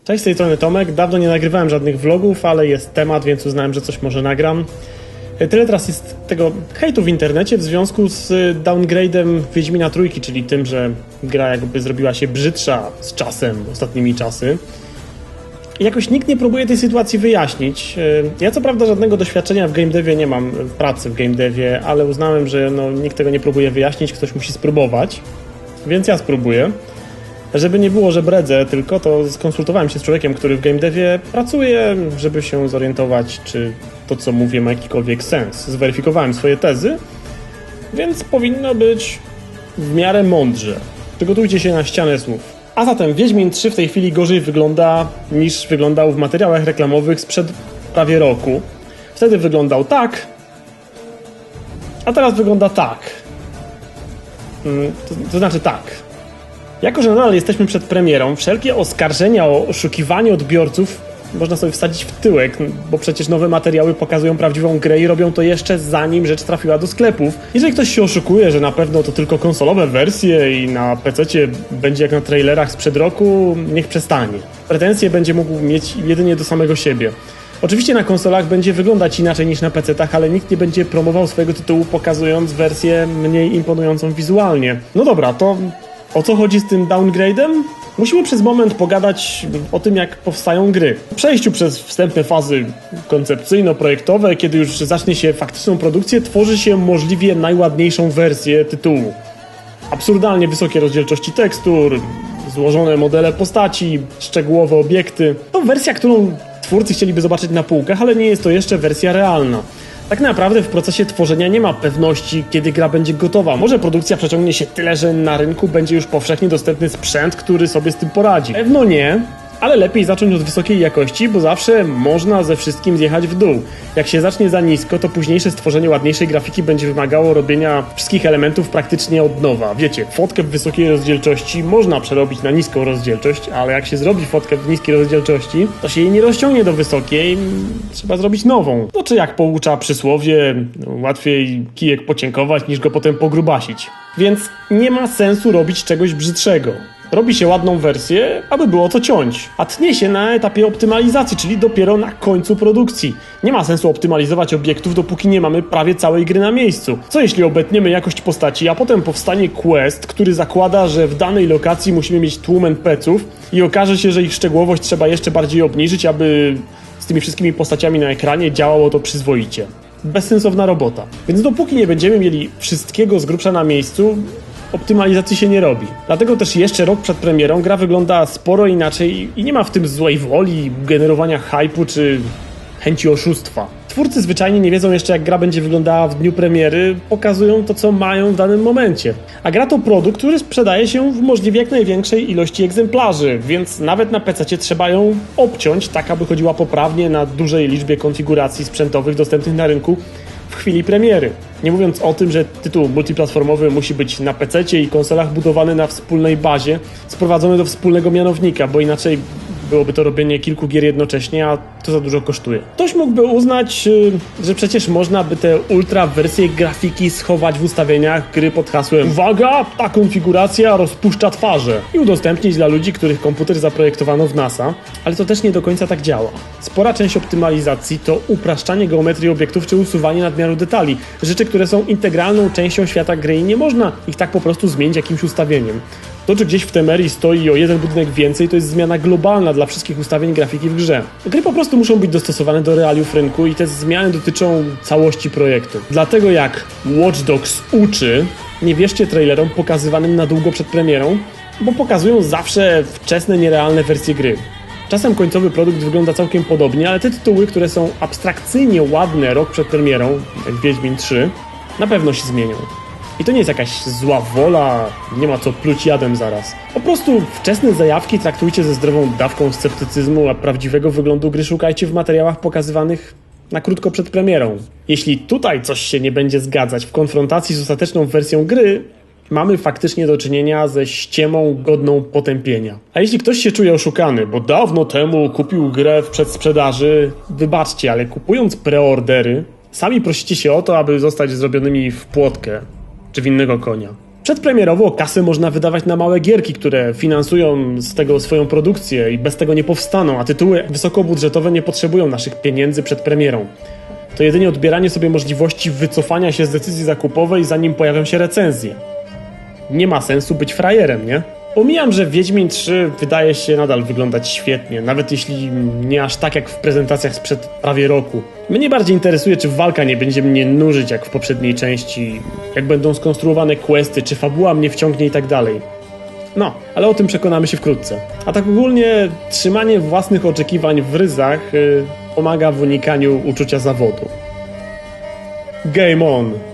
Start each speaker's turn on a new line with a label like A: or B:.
A: Cześć, z tej strony Tomek. Dawno nie nagrywałem żadnych vlogów, ale jest temat, więc uznałem, że coś może nagram. Tyle teraz jest tego hejtu w internecie w związku z downgrade'em Wiedźmina Trójki, czyli tym, że gra jakby zrobiła się brzydsza z czasem, ostatnimi czasy. I jakoś nikt nie próbuje tej sytuacji wyjaśnić. Ja co prawda żadnego doświadczenia w game devie nie mam, pracy w game devie, ale uznałem, że nikt tego nie próbuje wyjaśnić, ktoś musi spróbować, więc ja spróbuję. Żeby nie było, że bredzę tylko, to skonsultowałem się z człowiekiem, który w game devie pracuje, żeby się zorientować, czy to, co mówię, ma jakikolwiek sens. Zweryfikowałem swoje tezy, więc powinno być w miarę mądrze. Przygotujcie się na ścianę słów. A zatem Wiedźmin 3 w tej chwili gorzej wygląda niż wyglądał w materiałach reklamowych sprzed prawie roku. Wtedy wyglądał tak, a teraz wygląda tak. To znaczy tak. Jako że nadal jesteśmy przed premierą, wszelkie oskarżenia o oszukiwanie odbiorców można sobie wsadzić w tyłek, bo przecież nowe materiały pokazują prawdziwą grę i robią to jeszcze zanim rzecz trafiła do sklepów. Jeżeli ktoś się oszukuje, że na pewno to tylko konsolowe wersje i na PC-cie będzie jak na trailerach sprzed roku, niech przestanie. Pretensje będzie mógł mieć jedynie do samego siebie. Oczywiście na konsolach będzie wyglądać inaczej niż na PC-tach, ale nikt nie będzie promował swojego tytułu, pokazując wersję mniej imponującą wizualnie. No dobra, to o co chodzi z tym downgrade'em? Musimy przez moment pogadać o tym, jak powstają gry. W przejściu przez wstępne fazy koncepcyjno-projektowe, kiedy już zacznie się faktyczną produkcję, tworzy się możliwie najładniejszą wersję tytułu. Absurdalnie wysokie rozdzielczości tekstur, złożone modele postaci, szczegółowe obiekty. To wersja, którą twórcy chcieliby zobaczyć na półkach, ale nie jest to jeszcze wersja realna. Tak naprawdę w procesie tworzenia nie ma pewności, kiedy gra będzie gotowa. Może produkcja przeciągnie się tyle, że na rynku będzie już powszechnie dostępny sprzęt, który sobie z tym poradzi. Pewno nie, ale lepiej zacząć od wysokiej jakości, bo zawsze można ze wszystkim zjechać w dół. Jak się zacznie za nisko, to późniejsze stworzenie ładniejszej grafiki będzie wymagało robienia wszystkich elementów praktycznie od nowa. Wiecie, fotkę w wysokiej rozdzielczości można przerobić na niską rozdzielczość, ale jak się zrobi fotkę w niskiej rozdzielczości, to się jej nie rozciągnie do wysokiej, trzeba zrobić nową. No czy jak poucza przysłowie, łatwiej kijek pocienkować niż go potem pogrubasić. Więc nie ma sensu robić czegoś brzydszego. Robi się ładną wersję, aby było co ciąć, a tnie się na etapie optymalizacji, czyli dopiero na końcu produkcji. Nie ma sensu optymalizować obiektów, dopóki nie mamy prawie całej gry na miejscu. Co jeśli obetniemy jakość postaci, a potem powstanie quest, który zakłada, że w danej lokacji musimy mieć tłum NPC-ów i okaże się, że ich szczegółowość trzeba jeszcze bardziej obniżyć, aby z tymi wszystkimi postaciami na ekranie działało to przyzwoicie. Bezsensowna robota. Więc dopóki nie będziemy mieli wszystkiego z grubsza na miejscu, optymalizacji się nie robi. Dlatego też jeszcze rok przed premierą gra wygląda sporo inaczej i nie ma w tym złej woli, generowania hype'u czy chęci oszustwa. Twórcy zwyczajnie nie wiedzą jeszcze, jak gra będzie wyglądała w dniu premiery, pokazują to, co mają w danym momencie. A gra to produkt, który sprzedaje się w możliwie jak największej ilości egzemplarzy, więc nawet na PC-cie trzeba ją obciąć, tak aby chodziła poprawnie na dużej liczbie konfiguracji sprzętowych dostępnych na rynku w chwili premiery. Nie mówiąc o tym, że tytuł multiplatformowy musi być na PC-cie i konsolach budowany na wspólnej bazie, sprowadzony do wspólnego mianownika, bo inaczej byłoby to robienie kilku gier jednocześnie, a to za dużo kosztuje. Ktoś mógłby uznać, że przecież można by te ultra wersje grafiki schować w ustawieniach gry pod hasłem uwaga, ta konfiguracja rozpuszcza twarze i udostępnić dla ludzi, których komputer zaprojektowano w NASA, ale to też nie do końca tak działa. Spora część optymalizacji to upraszczanie geometrii obiektów czy usuwanie nadmiaru detali, rzeczy, które są integralną częścią świata gry i nie można ich tak po prostu zmienić jakimś ustawieniem. To, czy gdzieś w Temerii stoi o jeden budynek więcej, to jest zmiana globalna dla wszystkich ustawień grafiki w grze. Gry po prostu muszą być dostosowane do realiów rynku i te zmiany dotyczą całości projektu. Dlatego jak Watch Dogs uczy, nie wierzcie trailerom pokazywanym na długo przed premierą, bo pokazują zawsze wczesne, nierealne wersje gry. Czasem końcowy produkt wygląda całkiem podobnie, ale te tytuły, które są abstrakcyjnie ładne rok przed premierą, jak Wiedźmin 3, na pewno się zmienią. I to nie jest jakaś zła wola, nie ma co pluć jadem zaraz. Po prostu wczesne zajawki traktujcie ze zdrową dawką sceptycyzmu, a prawdziwego wyglądu gry szukajcie w materiałach pokazywanych na krótko przed premierą. Jeśli tutaj coś się nie będzie zgadzać w konfrontacji z ostateczną wersją gry, mamy faktycznie do czynienia ze ściemą godną potępienia. A jeśli ktoś się czuje oszukany, bo dawno temu kupił grę w przedsprzedaży, wybaczcie, ale kupując preordery, sami prosicie się o to, aby zostać zrobionymi w płotkę czy w innego konia. Przedpremierowo kasę można wydawać na małe gierki, które finansują z tego swoją produkcję i bez tego nie powstaną, a tytuły wysokobudżetowe nie potrzebują naszych pieniędzy przed premierą. To jedynie odbieranie sobie możliwości wycofania się z decyzji zakupowej, zanim pojawią się recenzje. Nie ma sensu być frajerem, nie? Pomijam, że Wiedźmin 3 wydaje się nadal wyglądać świetnie, nawet jeśli nie aż tak jak w prezentacjach sprzed prawie roku. Mnie bardziej interesuje, czy walka nie będzie mnie nużyć jak w poprzedniej części, jak będą skonstruowane questy, czy fabuła mnie wciągnie i tak dalej. No, ale o tym przekonamy się wkrótce. A tak ogólnie trzymanie własnych oczekiwań w ryzach pomaga w unikaniu uczucia zawodu. Game on!